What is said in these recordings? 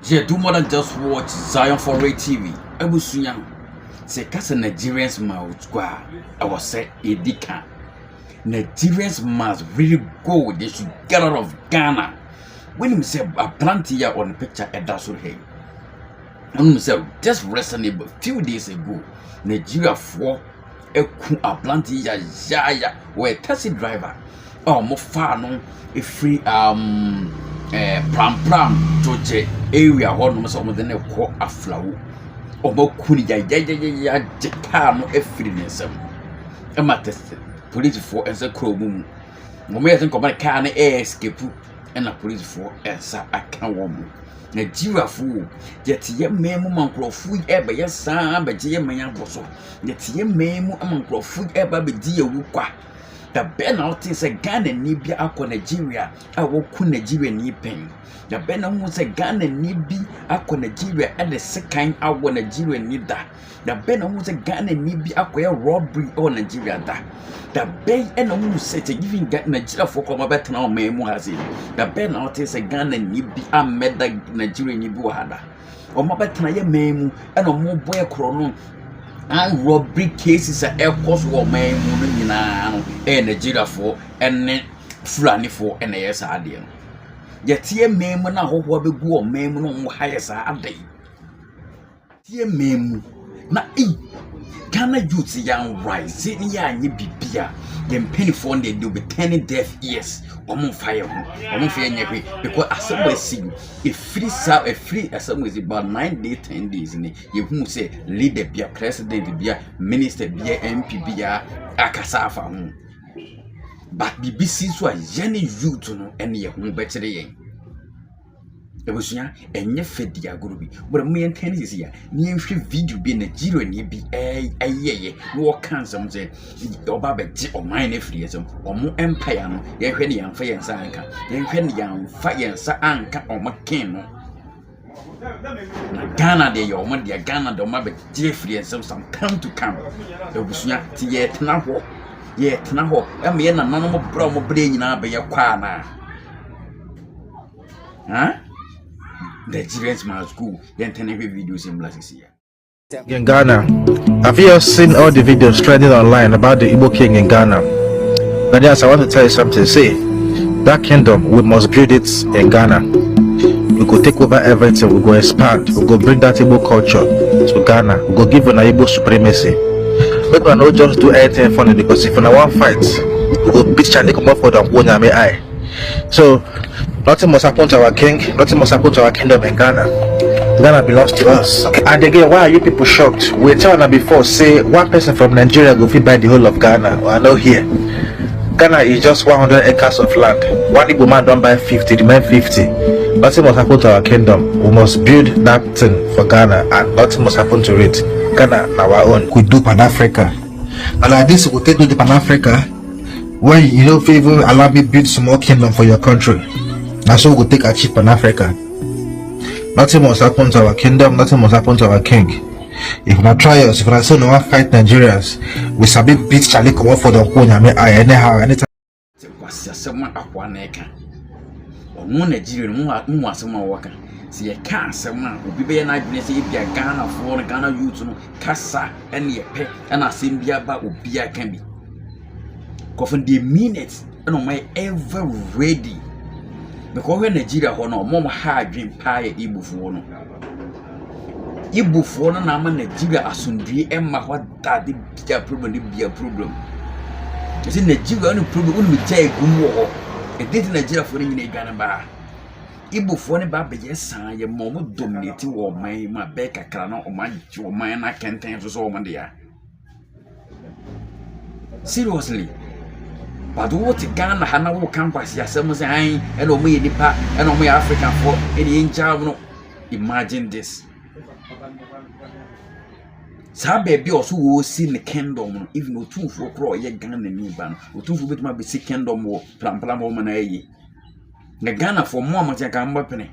Yeah, do more than just watch Zion for Ray TV. Ebusunya say cause Nigerians must go. I was say Edika. Nigerians must really go. They should get out of Ghana. When you say a plant here on the picture at Dasul Hay. When you say just recently, a few days ago, Nigeria for a plant here, yeah, where a taxi driver or more far no a free pram George area one no so then a call a flower or more kuni ya Japan no a free nesem a matter police for as a crow boom no me think about can escape and a police for as a can woman Nigeria fool yet ye memo man crow food ever yes son but ye man bosso yet ye memo among crow food ever be dear wukwa. The penalty is a Ghana Nibia aqua Nigeria. I will kun Nigeria nipping. The Benin was a Ghana Nibi aqua Nigeria at the second hour Nigeria nida. The Benin was a Ghana Nibi aqua robbery or Nigeria da. The Bay and almost said to giving Nigeria for come back now, Memoazi. The penalty is a Ghana Nibi I met the Nigerian Nibuada. Or Mabatana Memu and a more boy chrono. And robbery cases are air course war man and Nigeria for and Fulani for and ASRD. Yet here memo now what be go memo no highest a day. Here memo na Ghana youths young right sitting ya and ye be beer. Then penny phone they do be 10 deaf ears or fire because as somebody sing a free a free as some is about 9 days 10 days in it you who say leader be a president be a minister be a MP be a akasafa but BBC so a jenny youth no any home better yen Ebusunya enye fedi agorobi but me enten is here ni enhwe video bi Nigeria ni bi ayeye no cancel say oba be ji oman na free sem omo empire no ye hwe ne yamfa yensa anka ye hwe ne yamfa yensa anka omo ken no na Ghana de yo omo de Ghana de omo be ji free sem some come to come Ebusunya ti ye tena ho e me na nanom bra omo bre nyina be ye kwa na Nigerians must go. Then every videos in Black here. In Ghana, have you seen all the videos trending online about the Igbo king in Ghana? Nigerians, I want to tell you something. Say, that kingdom, we must build it in Ghana. We go take over everything. We go expand. We go bring that Igbo culture to Ghana. We go give an Igbo supremacy. We can not just do anything funny because if in one fight, we go beat Charlie come up for them. So. Nothing must happen to our king, nothing must happen to our kingdom in Ghana. Ghana belongs to us. Okay. And again, why are you people shocked? We told them before, say one person from Nigeria go fit buy the whole of Ghana. Well, I know here. Ghana is just 100 acres of land. One Igbo man don't buy 50, remain 50. Nothing must happen to our kingdom. We must build that thing for Ghana and nothing must happen to it. Ghana, now our own. We do Pan-Africa. And like this, we take to the Pan-Africa when you know, even allow me build some more kingdom for your country. That's so we go take a chip in Africa. Nothing must happen to our kingdom, nothing must happen to our king. If we try us, if we say no one fight Nigerians, we sabi beat Charlie come up for the Konya me I anyhow anytime. Someone akwaneka. Or no Nigerian mu asema waka. See a car someone will be na business if you Ghana for Ghana youth no kasa and ye pe and asim bia ba obi a can be. Coffin the minutes and on my ever ready. Because when Nigeria hono mom hard dream pie Igbo for no Igbo for no na Nigeria asundue emma what that be a problem you see Nigeria no problem when we take gumu ho e did Nigeria for ni Ghana ba Igbo for ne ba be yesan ye mom dominate wo man ma be kakra na o man wo man na kenten so o man dia seriously. But what Ghana Hana will campus, yes, some say, and Omi Nipa, and Omi African for any in imagine this. Sabe be also will see the kingdom, even though 2 for pro, yet Ghana Niban, or 2 for bit might be sick kingdom or Plam woman. The Ghana for more much a company.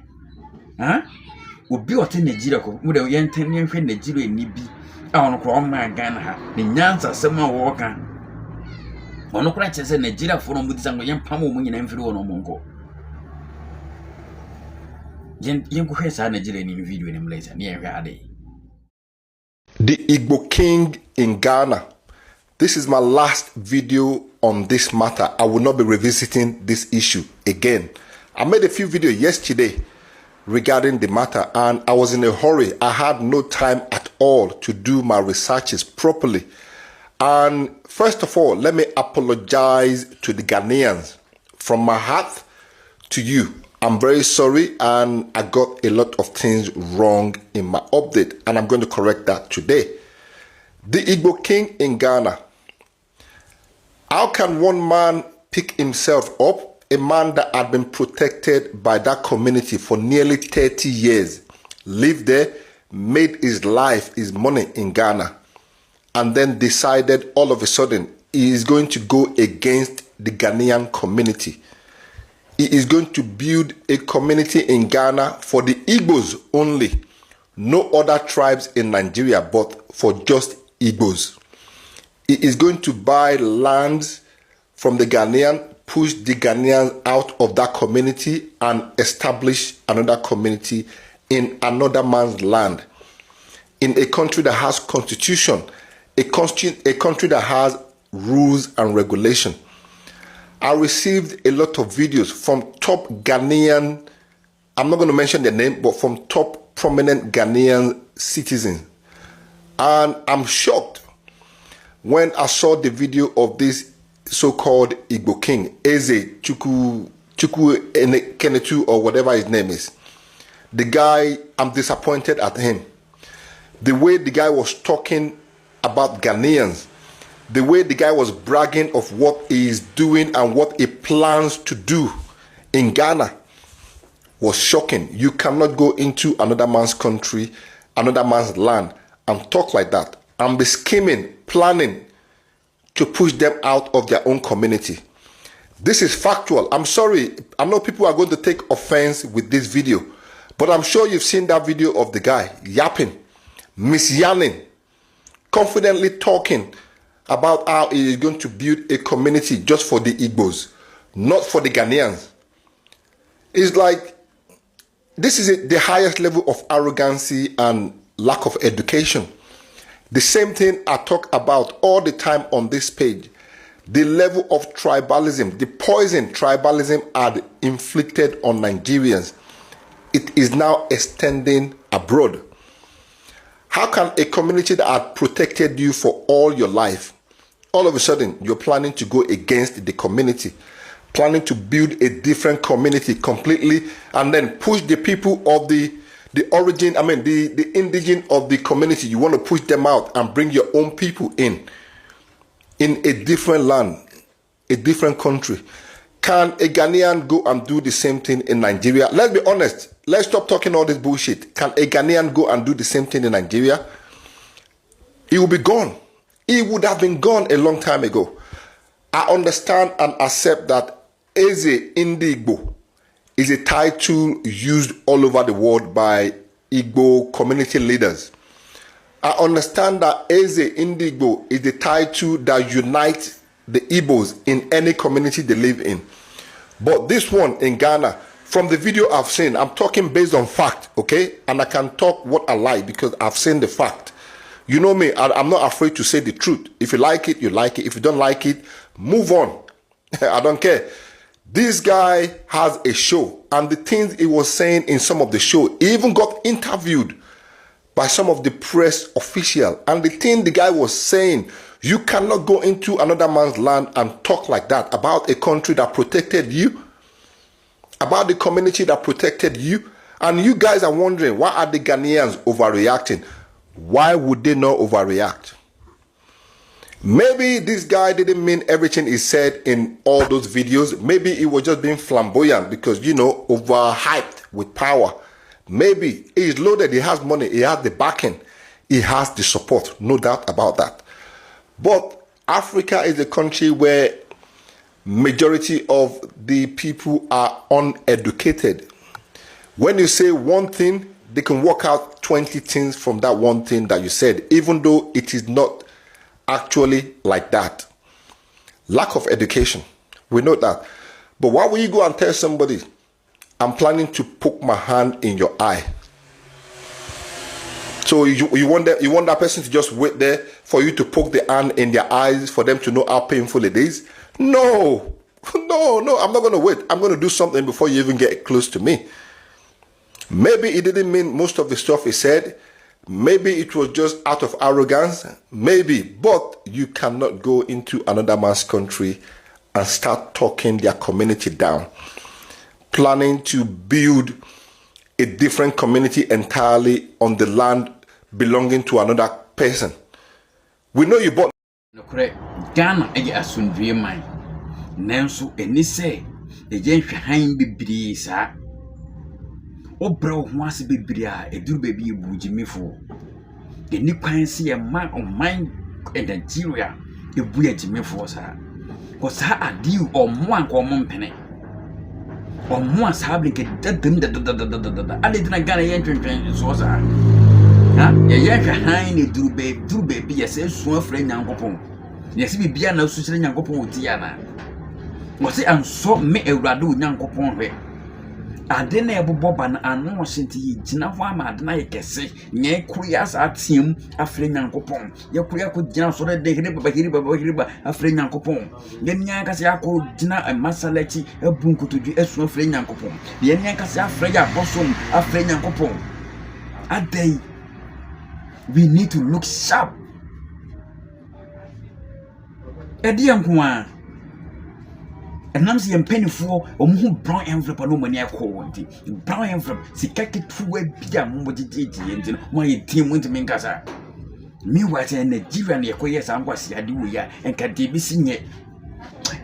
Huh? Would be what in Nigeria, would have young 10 years in Nigeria Nibi. I want to call my Ghana, the Nyansa summer walker. Ono kwa chese Nigeria for no mudisa ngo yempamo mu nyina mfiri wono mongo yɛnkɔhwɛ saa Nigerian in video in Malaysia near ade. The Igbo king in Ghana. This is my last video on this matter. I will not be revisiting this issue again. I made a few videos yesterday regarding the matter and I was in a hurry. I had no time at all to do my researches properly. And first of all, let me apologize to the Ghanaians from my heart to you. I'm very sorry and I got a lot of things wrong in my update and I'm going to correct that today. The Igbo king in Ghana. How can one man pick himself up? A man that had been protected by that community for nearly 30 years, lived there, made his life, his money in Ghana, and then decided all of a sudden he is going to go against the Ghanaian community. He is going to build a community in Ghana for the Igbos only. No other tribes in Nigeria, but for just Igbos. He is going to buy lands from the Ghanaian, push the Ghanaians out of that community and establish another community in another man's land. In a country that has constitution, a country that has rules and regulation. I received a lot of videos from top Ghanaian, I'm not going to mention their name, but from top prominent Ghanaian citizens. And I'm shocked when I saw the video of this so-called Igbo king, Eze Chukwu Kenetu or whatever his name is. The guy, I'm disappointed at him. The way the guy was talking about Ghanaians, the way the guy was bragging of what he is doing and what he plans to do in Ghana was shocking. You cannot go into another man's country, another man's land and talk like that and be scheming, planning to push them out of their own community. This is factual. I'm sorry. I know people are going to take offense with this video, but I'm sure you've seen that video of the guy yapping, misyanning, confidently talking about how he is going to build a community just for the Igbos, not for the Ghanaians. It's like, this is the highest level of arrogancy and lack of education. The same thing I talk about all the time on this page. The level of tribalism, the poison tribalism had inflicted on Nigerians. It is now extending abroad. How can a community that had protected you for all your life, all of a sudden you're planning to go against the community, planning to build a different community completely, and then push the people of the origin, the indigenous of the community, you want to push them out and bring your own people in a different land, a different country. Can a Ghanaian go and do the same thing in Nigeria? Let's be honest. Let's stop talking all this bullshit. Can a Ghanaian go and do the same thing in Nigeria? He will be gone. He would have been gone a long time ago. I understand and accept that Eze Igbo is a title used all over the world by Igbo community leaders. I understand that Eze Igbo is the title that unites the Igbos in any community they live in. But this one in Ghana, from the video I've seen, I'm talking based on fact, okay? And I can talk what I like because I've seen the fact. You know me, I'm not afraid to say the truth. If you like it, you like it. If you don't like it, move on. I don't care. This guy has a show, and the things he was saying in some of the show, he even got interviewed by some of the press officials. And the thing the guy was saying, you cannot go into another man's land and talk like that about a country that protected you, about the community that protected you. And you guys are wondering, why are the Ghanaians overreacting? Why would they not overreact? Maybe this guy didn't mean everything he said in all those videos. Maybe he was just being flamboyant because, you know, overhyped with power. Maybe he's loaded, he has money, he has the backing, he has the support, no doubt about that. But Africa is a country where majority of the people are uneducated. When you say one thing, they can work out 20 things from that one thing that you said, even though it is not actually like that. Lack of education, we know that. But why will you go and tell somebody I'm planning to poke my hand in your eye. So you want that person to just wait there for you to poke the hand in their eyes for them to know how painful it is? No, no, I'm not going to wait. I'm going to do something before you even get close to me. Maybe it didn't mean most of the stuff he said. Maybe it was just out of arrogance. Maybe, but you cannot go into another man's country and start talking their community down, planning to build a different community entirely on the land belonging to another person. We know you bought. No correct. Ghana ege asundwe man. Nanso eni se eje hwan bibiri sa. Obra ho ase bibiri a eduru bebi ebujimifo. Eni kwan se ye man oman Nigeria ebu ejimifo sa. Ko sa adi omo anko omo mpene. Omo asabe ke dadem da ale dina Ghana ye twentwen so sa. Ha ye hwan ne duru bebi ye se suo afra nyankopon. Ye se bibia na su kire nyankopon oti ya na. Mo se anso me ewrade nyankopon hwe. Ade na eboboba na anu senti yigina ho ama ade na yekese nye kuya sa atiem afre nyankopon ye kuya ko gina so de hiri baba afre nyankopon ye nya ka se akọ gina masalachi ebunkotodwi esu afre nyankopon ye nya ka se afre ya bosom afre nyankopon. Adai, we need to look sharp. Edi yankwa and I'm saying penny for brown envelope no money I call brown envelope. See, kaki two bia mumojiji and my team went to Minkasa. Meanwhile, Nigerian, your queers and was yadu ya and can be seen yet.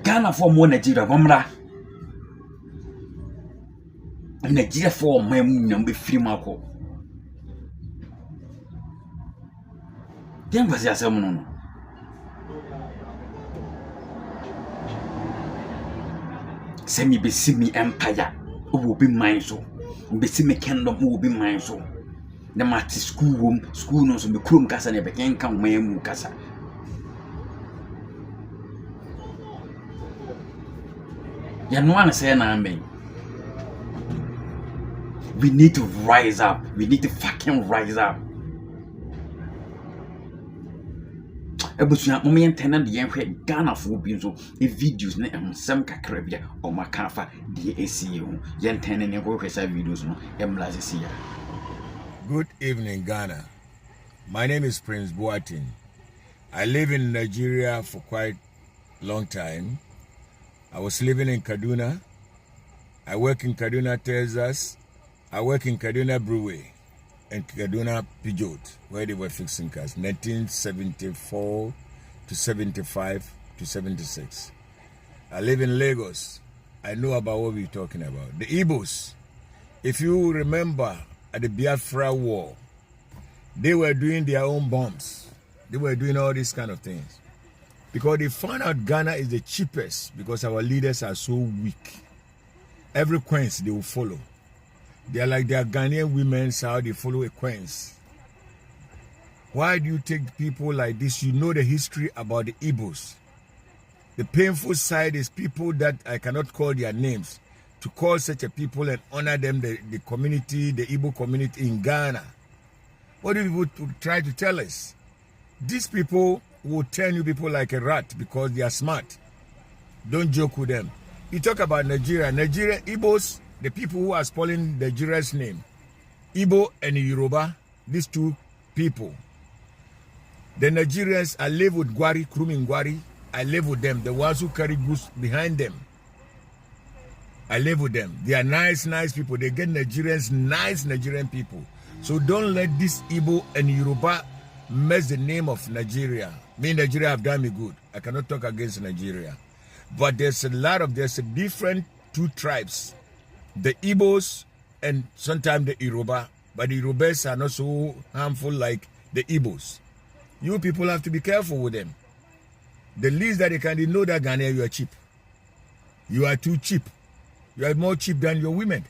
Ghana for more Nigeria, Wamra. Nigeria for my number 3 Marco. Then was your sermon. Send me be see me empire will be mine so. Be see me kingdom will be mine so. The mat school room, school knows be chrome casa never can come my casa. You no one say na me. We need to rise up. We need to fucking rise up. Ebusuya mo yentena de yenhwe Ghana fo bi so e videos na emsem kakra bia o makafa de esi hu yentena ne ko hwesa videos no emlaze sia. Good evening, Ghana. My name is Prince Boatin. I live in Nigeria for quite a long time. I was living in Kaduna. I work in Kaduna, Texas. I work in Kaduna Brewery and Kaduna Peugeot, where they were fixing cars, 1974 to 75 to 76. I live in Lagos. I know about what we're talking about. The Igbos, if you remember at the Biafra War, they were doing their own bombs. They were doing all these kind of things. Because they found out Ghana is the cheapest because our leaders are so weak. Every quench they will follow. They are like their Ghanaian women, how they follow a quench. Why do you take people like this? You know the history about the Igbos. The painful side is people that I cannot call their names. To call such a people and honor them, the community, the Igbo community in Ghana. What do people try to tell us? These people will turn you people like a rat because they are smart. Don't joke with them. You talk about Nigeria. Nigeria, Igbos, the people who are spoiling Nigeria's name. Igbo and Yoruba, these two people. The Nigerians, I live with Gwari, Krum Gwari. I live with them. The ones who carry goods behind them. I live with them. They are nice people. They get Nigerians, nice Nigerian people. So don't let this Igbo and Yoruba mess the name of Nigeria. Me, Nigeria have done me good. I cannot talk against Nigeria. But there's a different two tribes. The Igbos and sometimes the Yoruba. But the Yorubas are not so harmful like the Igbos. You people have to be careful with them. The least that they know that Ghanaian, you are cheap. You are too cheap. You are more cheap than your women.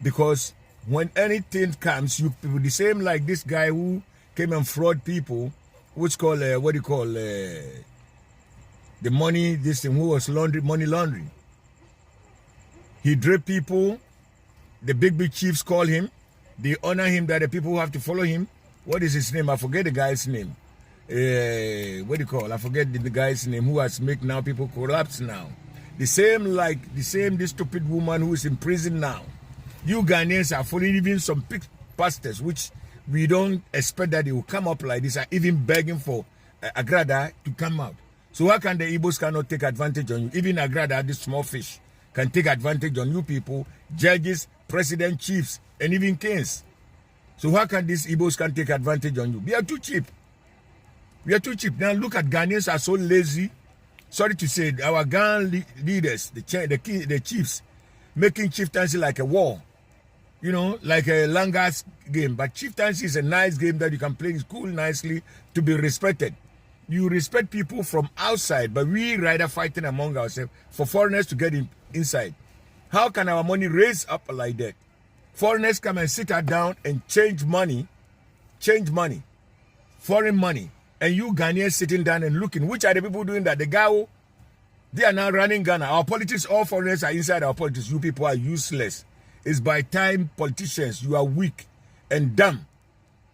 Because when anything comes, you people, the same like this guy who came and fraud people, which called, the money, this thing, who was money laundering. He draped people the big chiefs call him. They honor him that the people have to follow him. What is his name? I forget the guy's name. What do you call? I forget the guy's name who has made now people collapse now. This stupid woman who is in prison now. You Ghanaians are following even some big pastors, which we don't expect that they will come up like this, are even begging for Agrada to come out. So how can the Igbos cannot take advantage on you? Even Agrada, this small fish, can take advantage on you people, judges, president, chiefs, and even kings. So how can these Igbos can take advantage on you? We are too cheap. We are too cheap. Now look at Ghanaians are so lazy. Sorry to say, our Ghan leaders, the chiefs, making chieftaincy like a war. You know, like a Langas game. But chieftaincy is a nice game that you can play in school nicely to be respected. You respect people from outside, but we rather fighting among ourselves for foreigners to get inside. How can our money raise up like that? Foreigners come and sit down and change money, foreign money. And you Ghanaians sitting down and looking. Which are the people doing that? The Gao, they are now running Ghana. Our politics, all foreigners are inside our politics. You people are useless. It's by time, politicians, you are weak and dumb.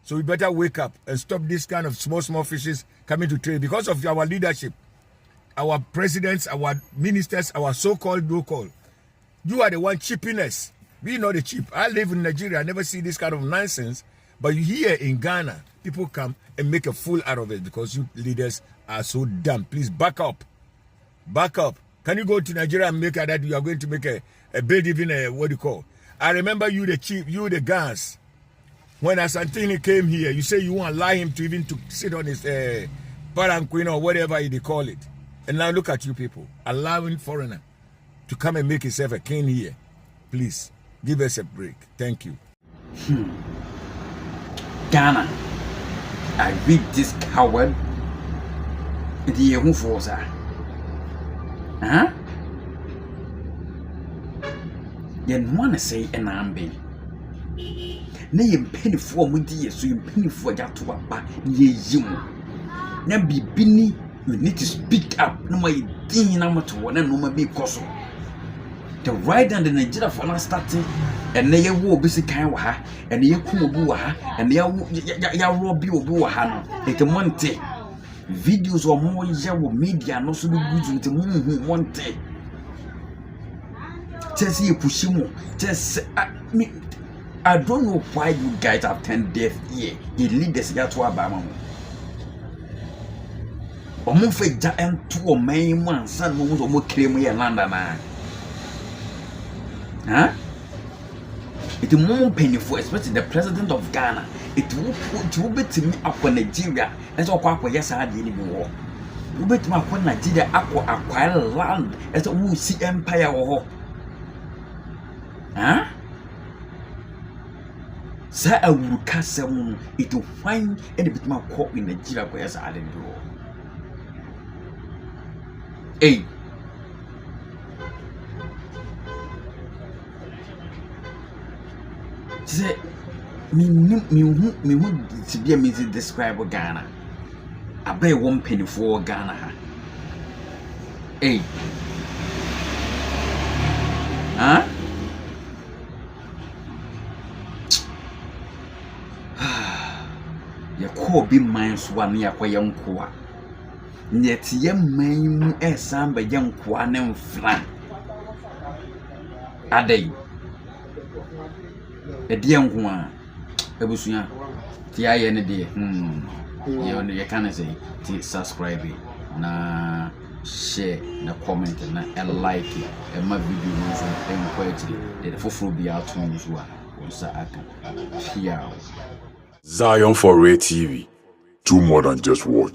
So we better wake up and stop this kind of small fishes coming to trade because of our leadership. Our presidents, our ministers, our so-called, no-called. You are the one cheaping us. We know the cheap. I live in Nigeria. I never see this kind of nonsense. But here in Ghana, people come and make a fool out of it because you leaders are so dumb. Please back up. Back up. Can you go to Nigeria and make that you are going to make a bid, even what do you call? I remember you the chief, you the Gans. When Asantini came here, you say you won't allow him to even to sit on his palanquin or whatever they call it. And now look at you people, allowing foreigner to come and make himself a king here. Please, give us a break. Thank you. Ghana, I read this coward. The who force her. Huh? Yen wanna say an ambi. Nay penny for mudi, so you penny for that to a back, ye you. Now be binny, you need to speak up. No, my thing number to one and no, my big cosso. The right and the Nigeria for last starting, and they will be kind of her, and they come over, and they are rob you over her. It's a monte. Videos or more yaw media, no so good with the moon who want it. Just you push him. Just I don't know why you guys have 10 deaf ear. You lead this guy to Abama. Or move a giant to a main one, son, who will claim me a London man. Huh? It will more painful, especially the president of Ghana. It will be to me up on Nigeria. As all quack, yes, I did anymore. You bet my when Nigeria acquire land as a woo see empire or. Huh? Sir, I will cast someone, it will find any bit more court in Nigeria, whereas I didn't do. Hey. Say, me who to be a music describe Ghana. I pay 1 penny for Ghana. Hey. Huh? Ya ko bi man so ane yakwa yankoa net ye man mu esamba yankoa ne mfra adai edi yankoa ebusua ti aye ne de ye on ye can say ti subscribe na share na comment na like e ma video no so encourage the foforo bi ato nso a onsa aka Zion for Ray TV. Do more than just watch.